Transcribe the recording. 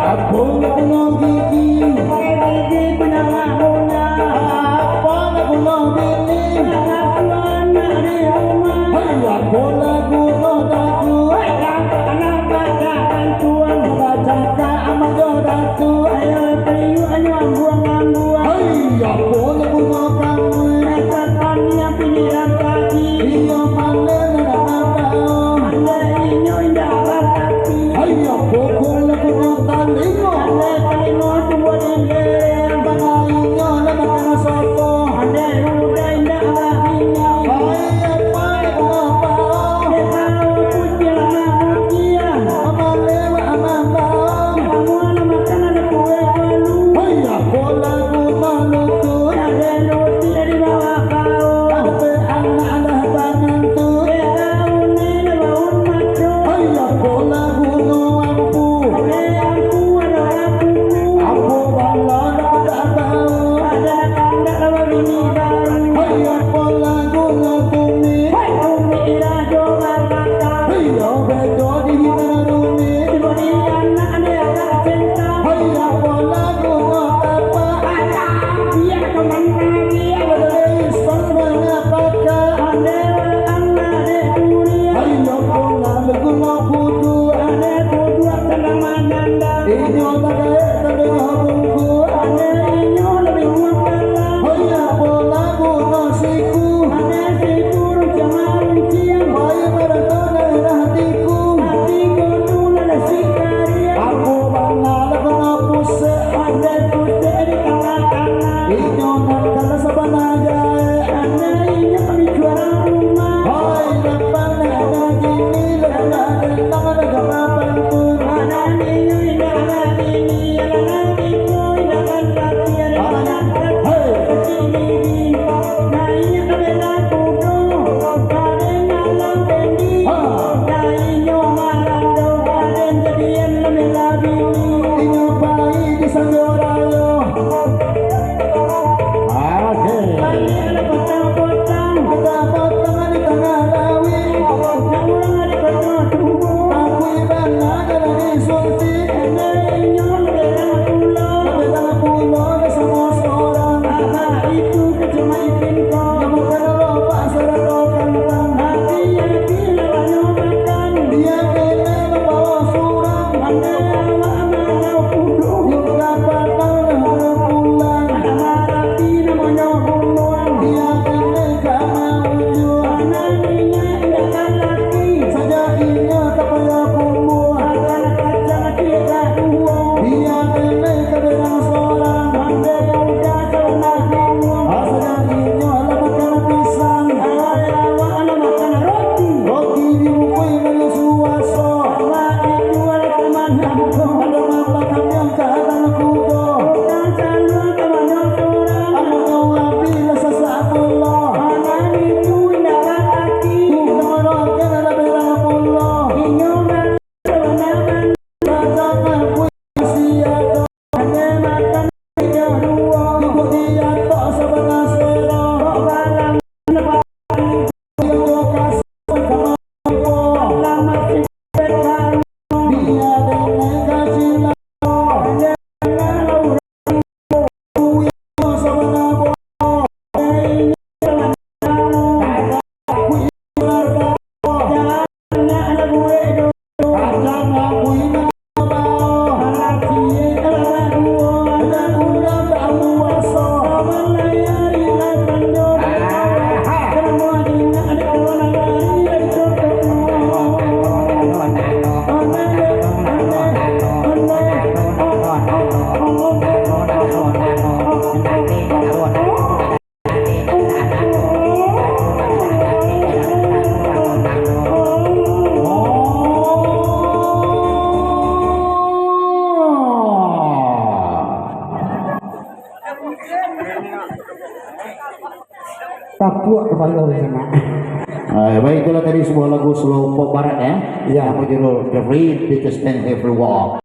Aku punya gigi, gigi punya punya. Apa lagu bini? Aku anak di rumah. Aku lagu daku. Anak baca bantuan. Baca amat daku. Ayo periu ayo buang-buang. Aku lagu kamu. Katakan yang pilihan kaki. Iyo malen apa? Anda inyo indah kaki. Ayo pukul lagu talingo. Anda talingo dua dile. Bangalinyo lagu sopo. Anda udah indah kakinya. Ayo pada apa? Tahu punya manusia. Amalewa amambang. Kamu anak makan ada kue malu. Ayo bola malu tuh. Ada roti dari bawah kau. Apa anak ada bantu. Tahu nene baun maco. Ayo bola ampu. Aku ada aku. Aku bala ada tahu. Ada kanda lawan ini baru. Ayo bola tumi. Tumi irajo markata. Ayo bejo di rumi. Di anak ada cinta. Ayo bola apa? Dia teman dia. Sebenarnya pakai ane ane kuria. Ayo bola kudu ane kudu tengah mananda. Inyo pakai tengah bungku ane inyo lebih mudah. Ayo bola siku ane siku jangan ciang. Ayo meratona hatiku dulu ada sikaria. Aku bangal puse ane puse di kanan. Inyo nakal sabanaja ane inyo kami juara rumah. Hai depan ada gini lagi tangan gapapan pun. Ada inyo indah ini ada itu indah kaki ada. Hey ini nah inyo kabela kudu kade ngalang bendi. Nah inyo malando kade jadian lemelabi. Inyo pai di sanjorayo. Ada potong-potong di tengah lawi. Nak urang ada potong. Aku ibang ada di sulti. Inyo lebih pulau sama seorang. Apa itu kecuma ipin kau. Kamu kalau pak serado kantang. Hati lawannya makan. Dia kena membawa surang. Anda mana kudu. Juga patang pulang. Hati namanya bunuan. Dia kena kama ujung. Anaknya indah laki. Saja inya tak payah kumbuh. Akan kacang tidak dua. Dia kena keberang seorang. Anda udah senang ngomong. Saja inya makan pisang. Awak makan roti. Roti dirupui dari suaso. Awak itu ada teman aku. Ada makan yang kadang kudo. Dan selalu teman seorang. Aku api rasa Allah. Anak itu indah kaki. Mengerokan ada berang pulau. Inyo bernaman. Bacakan puisi atau hanya makan tiga dua. Ibu dia tak sebenar sero. Balang lepas. Dia kasih sama Allah. Lama sifatkan. Dia dengan kasih Allah. Papua kepala sana. Baik, itulah tadi sebuah lagu slow pop barat ya. Yang berjudul The Reed Because Stand Every Walk.